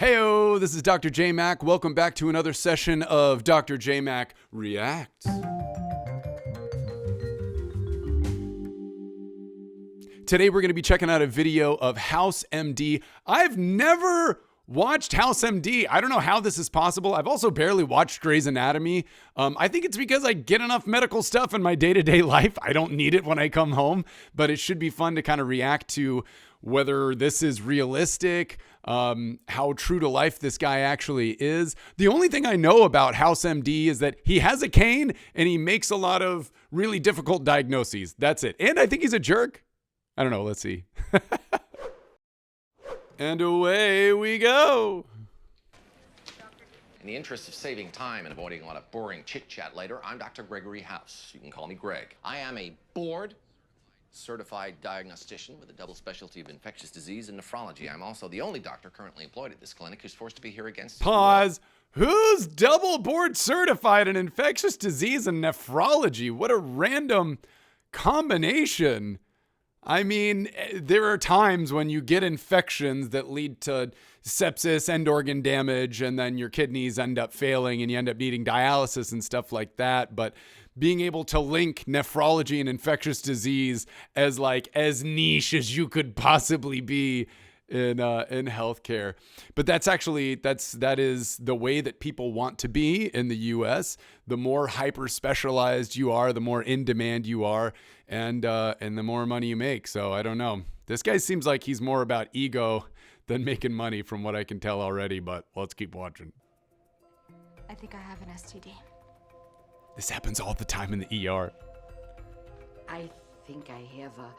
Heyo, this is Dr. J Mack. Welcome back to another session of Dr. J Mack Reacts. Today we're going to be checking out a video of House MD. I've never watched House MD. I don't know how this is possible. I've also barely watched Grey's Anatomy. I think it's because I get enough medical stuff in my day-to-day life. I don't need it when I come home, but it should be fun to kind of react to whether this is realistic, how true to life this guy actually is. The only thing I know about House MD is that he has a cane and he makes a lot of really difficult diagnoses. That's it. And I think he's a jerk. I don't know. Let's see. And away we go. In the interest of saving time and avoiding a lot of boring chit-chat later, I'm Dr. Gregory House. You can call me Greg. I am a board-certified diagnostician with a double specialty of infectious disease and nephrology. I'm also the only doctor currently employed at this clinic who's forced to be here against his will. Pause. Who's double board certified in infectious disease and nephrology? What a random combination. I mean, there are times when you get infections that lead to sepsis, end organ damage, and then your kidneys end up failing and you end up needing dialysis and stuff like that. But being able to link nephrology and infectious disease as niche as you could possibly be in healthcare. But that is the way that people want to be in the US. The more hyper specialized you are, the more in demand you are, and the more money you make. So I don't know. This guy seems like he's more about ego than making money from what I can tell already, but let's keep watching. I think I have an STD. This happens all the time in the ER. I think I have a...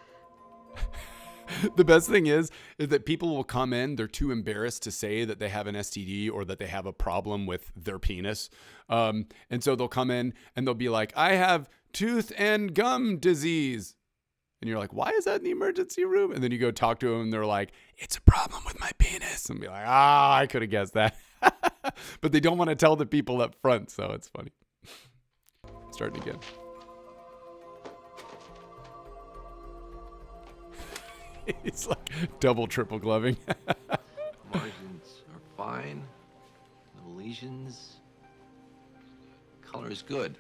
The best thing is that people will come in, they're too embarrassed to say that they have an STD or that they have a problem with their penis. And so they'll come in and they'll be like, I have tooth and gum disease. And you're like, why is that in the emergency room? And then you go talk to them and they're like, it's a problem with my penis. And be like, I could have guessed that. But they don't want to tell the people up front. So it's funny. Starting again. It's like double, triple gloving. Margins are fine. No lesions. Color is good.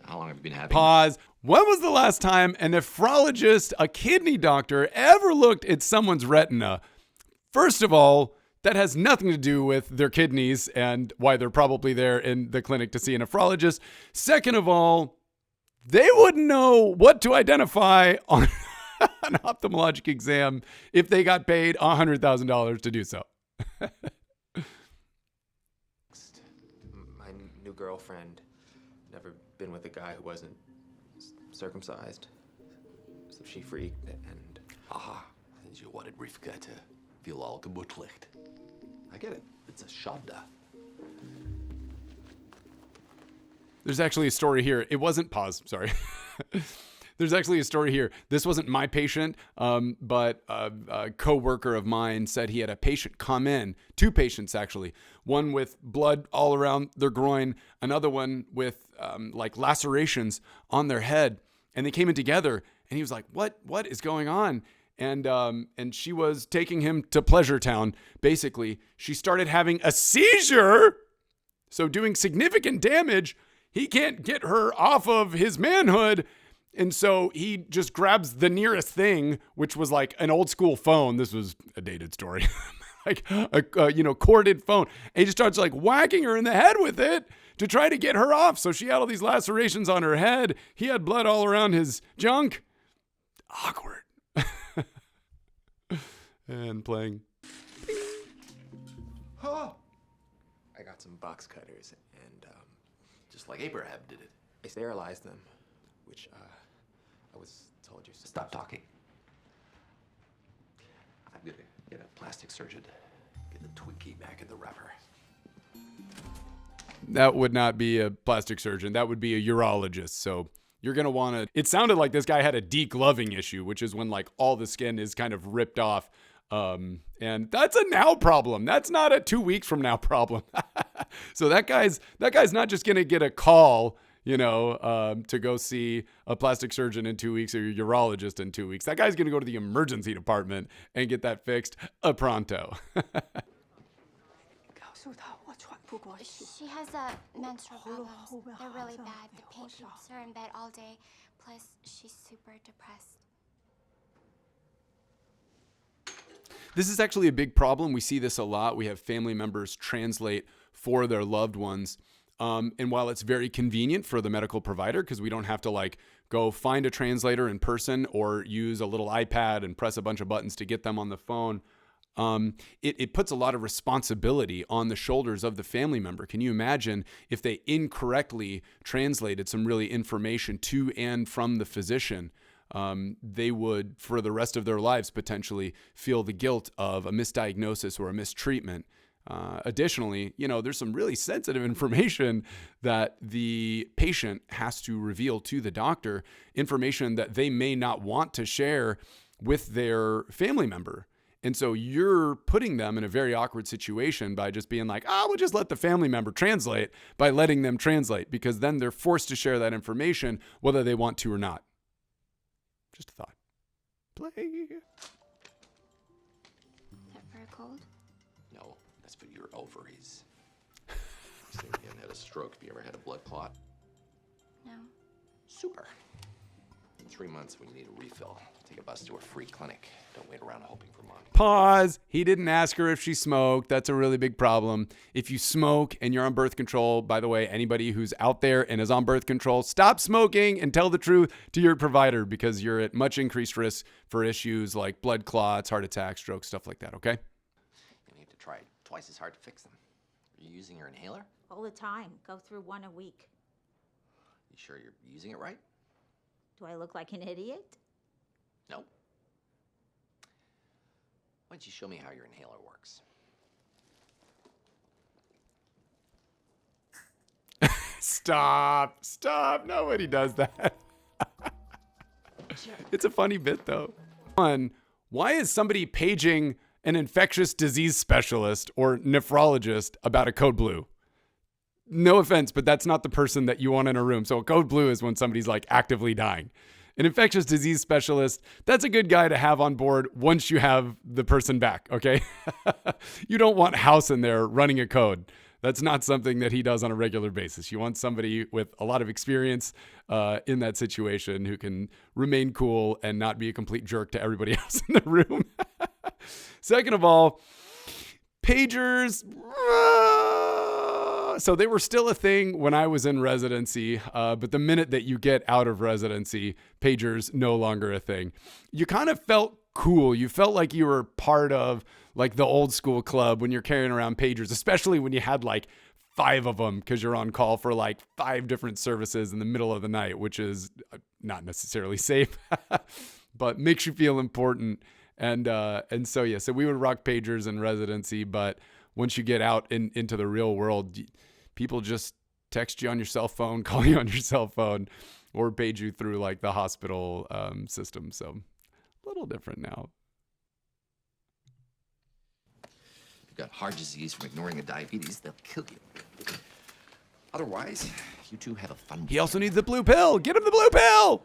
How long have you been having? Pause. When was the last time a nephrologist, a kidney doctor, ever looked at someone's retina? First of all, that has nothing to do with their kidneys and why they're probably there in the clinic to see a nephrologist. Second of all, they wouldn't know what to identify on an ophthalmologic exam if they got paid $100,000 to do so. My new girlfriend, never been with a guy who wasn't circumcised, so she freaked and... Aha. And you wanted Rivka to feel all gemütlich. I get it. It's a shada. There's actually a story here. It wasn't, pause, sorry. There's actually a story here. This wasn't my patient, but a coworker of mine said he had a patient come in, two patients actually, one with blood all around their groin, another one with lacerations on their head. And they came in together and he was like, what is going on? And she was taking him to Pleasure Town. Basically, she started having a seizure. So doing significant damage. He can't get her off of his manhood. And so he just grabs the nearest thing, which was like an old school phone. This was a dated story, like a corded phone. And he just starts like whacking her in the head with it to try to get her off. So she had all these lacerations on her head. He had blood all around his junk. Awkward. And playing. I got some box cutters and Just like Abraham did it. I sterilized them, which I was told you. Stop talking. I'm gonna get a plastic surgeon. Get the Twinkie back in the wrapper. That would not be a plastic surgeon. That would be a urologist. So you're going to want to, it sounded like this guy had a degloving issue, which is when like all the skin is kind of ripped off. And that's a now problem. That's not a 2 weeks from now problem. So that guy's not just going to get a call, to go see a plastic surgeon in 2 weeks or a urologist in 2 weeks. That guy's going to go to the emergency department and get that fixed pronto. She has menstrual problems. They're really bad. The pain keeps her in bed all day. Plus, she's super depressed. This is actually a big problem. We see this a lot. We have family members translate for their loved ones. And while it's very convenient for the medical provider, because we don't have to like go find a translator in person or use a little iPad and press a bunch of buttons to get them on the phone, it puts a lot of responsibility on the shoulders of the family member. Can you imagine if they incorrectly translated some really information to and from the physician? They would, for the rest of their lives, potentially feel the guilt of a misdiagnosis or a mistreatment. Additionally, there's some really sensitive information that the patient has to reveal to the doctor, information that they may not want to share with their family member. And so you're putting them in a very awkward situation by just being like, we'll just let the family member translate, by letting them translate, because then they're forced to share that information whether they want to or not. Just a thought. Play. Is that for a cold? No, that's for your ovaries. You haven't had a stroke. Have you ever had a blood clot? No. Super. In 3 months, when you need a refill, take a bus to a free clinic. Don't wait around hoping for money. Pause. He didn't ask her if she smoked. That's a really big problem. If you smoke and you're on birth control, by the way, anybody who's out there and is on birth control, stop smoking and tell the truth to your provider, because you're at much increased risk for issues like blood clots, heart attacks, strokes, stuff like that, okay? You need to try twice as hard to fix them. Are you using your inhaler? All the time. Go through one a week. You sure you're using it right? Do I look like an idiot? No. Why don't you show me how your inhaler works? Stop. Nobody does that. It's a funny bit, though. One, why is somebody paging an infectious disease specialist or nephrologist about a code blue? No offense, but that's not the person that you want in a room. So a code blue is when somebody's like actively dying. An infectious disease specialist, that's a good guy to have on board once you have the person back, okay? You don't want House in there running a code. That's not something that he does on a regular basis. You want somebody with a lot of experience in that situation who can remain cool and not be a complete jerk to everybody else in the room. Second of all, pagers, so they were still a thing when I was in residency, but the minute that you get out of residency, pagers no longer a thing. You kind of felt cool. You felt like you were part of like the old school club when you're carrying around pagers, especially when you had like 5 of them because you're on call for like 5 different services in the middle of the night, which is not necessarily safe, but makes you feel important. And so we would rock pagers in residency, but once you get out into the real world, people just text you on your cell phone, call you on your cell phone, or page you through like the hospital system. So a little different now. You've got heart disease from ignoring the diabetes, they'll kill you. Otherwise, you two have a fun He also needs the blue pill. Get him the blue pill.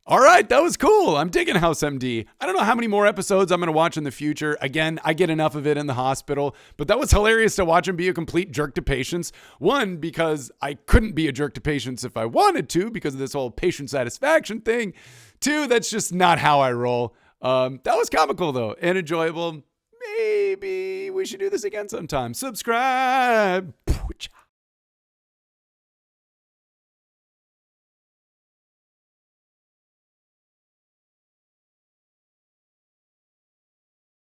All right, that was cool. I'm digging House MD. I don't know how many more episodes I'm going to watch in the future. Again, I get enough of it in the hospital, but that was hilarious to watch him be a complete jerk to patients. One, because I couldn't be a jerk to patients if I wanted to because of this whole patient satisfaction thing. 2, that's just not how I roll. That was comical, though, and enjoyable. Maybe we should do this again sometime. Subscribe.